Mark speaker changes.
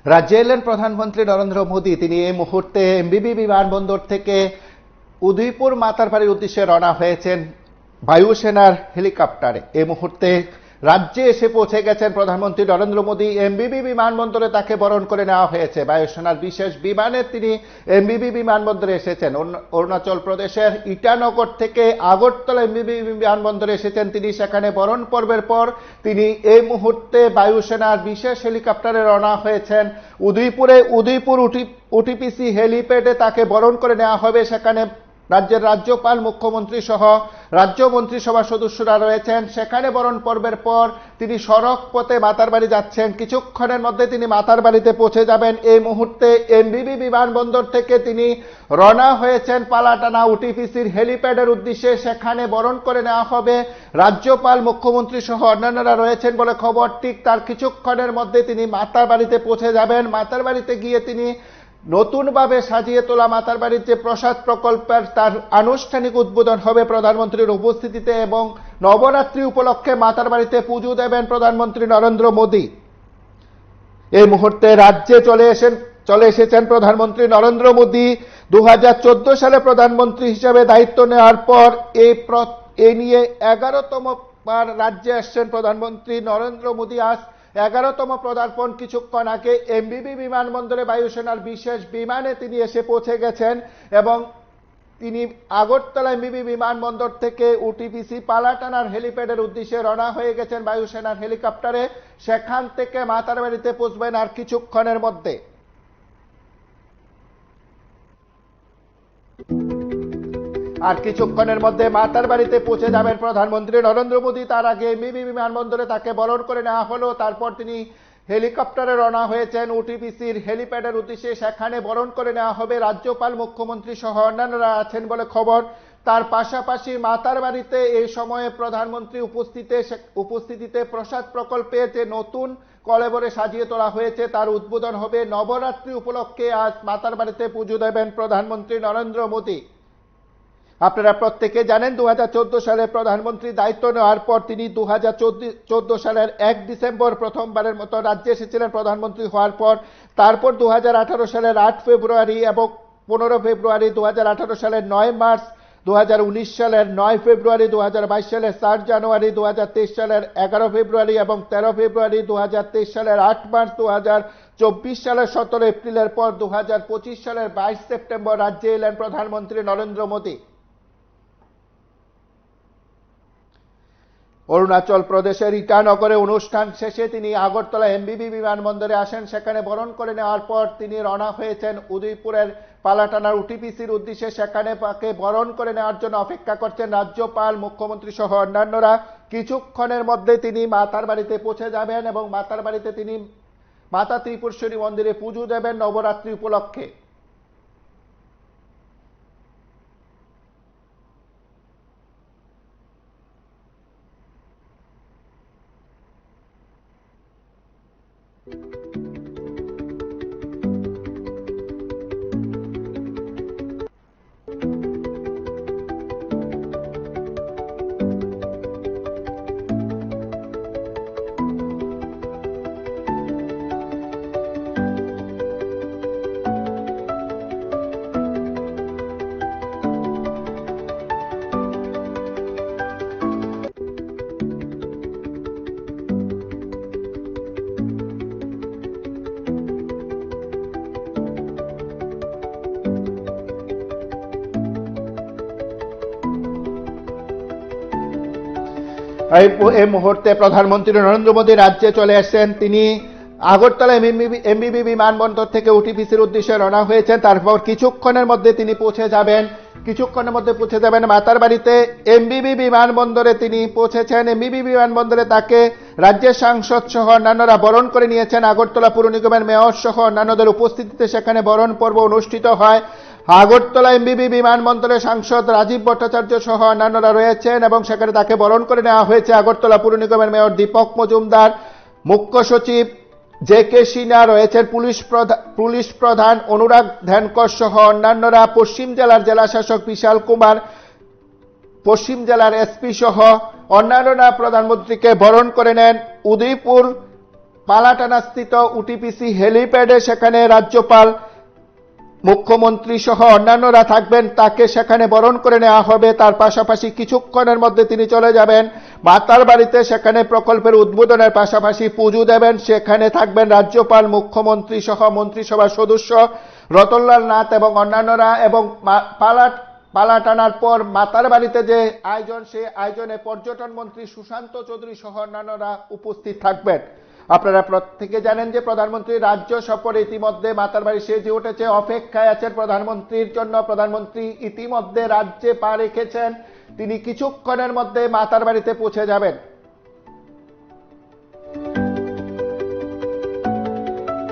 Speaker 1: রাজ্যে এলেন প্রধানমন্ত্রী নরেন্দ্র মোদী। তিনি এই মুহূর্তে এমবিবি বিমানবন্দর থেকে উদয়পুর মাতারবাড়ির উদ্দেশ্যে রওনা হয়েছেন বায়ুসেনার হেলিকপ্টারে। এই মুহূর্তে রাজ্যে এসে পৌঁছে গেছেন প্রধানমন্ত্রী নরেন্দ্র মোদী। এমবিবি বিমানবন্দরে তাকে বরণ করে নেওয়া হয়েছে। বায়ুসেনার বিশেষ বিমানে তিনি এমবিবি বিমানবন্দরে এসেছেন। অরুণাচল প্রদেশের ইটানগর থেকে আগরতলা এমবিবি বিমানবন্দরে এসেছেন তিনি। সেখানে বরণ পর্বের পর তিনি এই মুহূর্তে বায়ুসেনার বিশেষ হেলিকপ্টারে রওনা হয়েছেন উদয়পুর ওটিপিসি হেলিপ্যাডে তাকে বরণ করে নেওয়া হবে। সেখানে রাজ্যের রাজ্যপাল, মুখ্যমন্ত্রী সহ রাজ্য মন্ত্রিসভার সদস্যরা রয়েছেন। সেখানে বরণ পর্বের পর তিনি সড়ক পথে মাতারবাড়ি যাচ্ছেন। কিছুক্ষণের মধ্যে তিনি মাতারবাড়িতে পৌঁছে যাবেন। এই মুহূর্তে এমবিবি বিমানবন্দর থেকে তিনি রওনা হয়েছেন পালাটানা ওটিপিসির হেলিপ্যাডের উদ্দেশ্যে। সেখানে বরণ করে নেওয়া হবে। রাজ্যপাল, মুখ্যমন্ত্রী সহ অন্যান্যরা রয়েছেন বলে খবর। ঠিক তার কিছুক্ষণের মধ্যে তিনি মাতারবাড়িতে পৌঁছে যাবেন। মাতারবাড়িতে গিয়ে তিনি নতুনভাবে সাজিয়ে তোলা মাতারবাড়ির যে প্রসাদ প্রকল্পের তার আনুষ্ঠানিক উদ্বোধন হবে প্রধানমন্ত্রীর উপস্থিতিতে, এবং নবরাত্রি উপলক্ষে মাতারবাড়িতে পুজো দেবেন প্রধানমন্ত্রী নরেন্দ্র মোদী। এই মুহূর্তে রাজ্যে চলে এসেছেন প্রধানমন্ত্রী নরেন্দ্র মোদী। 2014 সালে প্রধানমন্ত্রী হিসেবে দায়িত্ব নেওয়ার পর এই নিয়ে 11তম বার রাজ্যে আসছেন প্রধানমন্ত্রী নরেন্দ্র মোদী। আজ 11তম পদার্পণ। কিছুক্ষণ আগে এমবিবি বিমানবন্দরে বায়ুসেনার বিশেষ বিমানে তিনি এসে পৌঁছে গেছেন, এবং তিনি আগরতলা এমবিবি বিমানবন্দর থেকে ওটিপিসি পালাটানার হেলিপ্যাডের উদ্দেশ্যে রওনা হয়ে গেছেন বায়ুসেনার হেলিকপ্টারে। সেখান থেকে মাতারবাড়িতে পৌঁছবেন আর কিছুক্ষণের মধ্যে। মাতারবাড়িতে পৌঁছে যাবেন প্রধানমন্ত্রী নরেন্দ্র মোদী। তার আগে এমবিবি বিমানবন্দরে তাকে বরণ করে নেওয়া হলো। তারপর তিনি হেলিকপ্টারে রওনা হয়েছেন ওটিপিসির হেলিপ্যাডের উদ্দেশ্যে। সেখানে বরণ করে নেওয়া হবে। রাজ্যপাল, মুখ্যমন্ত্রী সহ অন্যান্যরা আছেন বলে খবর। তার পাশাপাশি মাতারবাড়িতে এই সময়ে প্রধানমন্ত্রী উপস্থিতিতে প্রসাদ প্রকল্পের যে নতুন কলেবরে সাজিয়ে তোলা হয়েছে তার উদ্বোধন হবে। নবরাত্রি উপলক্ষে আজ মাতারবাড়িতে পুজো দেবেন প্রধানমন্ত্রী নরেন্দ্র মোদী। আপনারা প্রত্যেকে জানেন 2014 সালে প্রধানমন্ত্রী দায়িত্ব নেওয়ার পর তিনি 2014 সালের 1 ডিসেম্বর প্রথমবারের মতো রাজ্যে এসেছিলেন প্রধানমন্ত্রী হওয়ার পর। তারপর 2018 সালের 8 ফেব্রুয়ারি এবং 15 ফেব্রুয়ারি, 2018 সালের 9 মার্চ, 2019 সালের 9 ফেব্রুয়ারি, 2022 সালের 7 জানুয়ারি, 2023 সালের 11 ফেব্রুয়ারি এবং 13 ফেব্রুয়ারি, 2023 সালের 8 মার্চ, 2024 সালের 17 এপ্রিলের পর 2025 সালের 22 সেপ্টেম্বর রাজ্যে এলেন প্রধানমন্ত্রী নরেন্দ্র মোদী। অরুণাচল প্রদেশের ইটানগরে অনুষ্ঠান শেষে তিনি আগরতলা এমবিবি বিমানবন্দরে আসেন। সেখানে বরণ করে নেওয়ার পর তিনি রওনা হয়েছেন উদয়পুরের পালাটানার ওটিপিসির উদ্দেশ্যে। সেখানে তাকে বরণ করে নেওয়ার জন্য অপেক্ষা করছেন রাজ্যপাল, মুখ্যমন্ত্রী সহ অন্যান্যরা। কিছুক্ষণের মধ্যে তিনি মাতারবাড়িতে পৌঁছে যাবেন এবং মাতারবাড়িতে তিনি মাতা ত্রিপুরেশ্বরী মন্দিরে পুজো দেবেন নবরাত্রি উপলক্ষে। এই মুহূর্তে প্রধানমন্ত্রী নরেন্দ্র মোদী রাজ্যে চলে এসেছেন। তিনি আগরতলা এমবিবি বিমানবন্দর থেকে ওটিপিসির উদ্দেশ্যে রওনা হয়েছেন। তারপর কিছুক্ষণের মধ্যে পৌঁছে যাবেন মাতারবাড়িতে। এমবিবি বিমানবন্দরে তিনি পৌঁছেছেন। এমবিবি বিমানবন্দরে তাকে রাজ্যের সাংসদ সহ অন্যান্যরা বরণ করে নিয়েছেন। আগরতলা পুর নিগমের মেয়র সহ অন্যান্যদের উপস্থিতিতে সেখানে বরণ পর্ব অনুষ্ঠিত হয়। আগরতলা এমবিবি বিমানবন্দরে সাংসদ রাজীব ভট্টাচার্য সহ অন্যান্যরা রয়েছেন এবং সেখানে তাকে বরণ করে নেওয়া হয়েছে। আগরতলা পুর নিগমের মেয়র দীপক মজুমদার, মুখ্য সচিব জে.কে. সিনহা রয়েছেন, পুলিশ প্রধান অনুরাগ ধ্যানকর সহ অন্যান্যরা, পশ্চিম জেলার জেলাশাসক বিশাল কুমার, পশ্চিম জেলার এসপি সহ অন্যান্যরা প্রধানমন্ত্রীকে বরণ করে নেন উদয়পুর পালাটানাস্থিত UTPC হেলিপ্যাডে সেখানে রাজ্যপাল, মুখ্যমন্ত্রী সহ অন্যান্যরা থাকবেন। তাকে সেখানে বরণ করে নেওয়া হবে। তার পাশাপাশি কিছুক্ষণের মধ্যে তিনি চলে যাবেন মাতার বাড়িতে। সেখানে প্রকল্পের উদ্বোধনের পাশাপাশি পুজো দেবেন। সেখানে থাকবেন রাজ্যপাল, মুখ্যমন্ত্রী সহ মন্ত্রিসভার সদস্য রতনলাল নাথ এবং অন্যান্যরা। এবং পালা টানার পর মাতার বাড়িতে যে আয়োজন, সেই আয়োজনে পর্যটন মন্ত্রী সুশান্ত চৌধুরী সহ অন্যান্যরা উপস্থিত থাকবেন। আপনারা প্রত্যেকে জানেন যে প্রধানমন্ত্রী রাজ্য সফরে ইতিমধ্যে মাতার বাড়ি সেজে উঠেছে, অপেক্ষায় আছেন প্রধানমন্ত্রীর জন্য। প্রধানমন্ত্রী ইতিমধ্যে রাজ্যে পা রেখেছেন, তিনি কিছুক্ষণের মধ্যে মাতার বাড়িতে পৌঁছে যাবেন।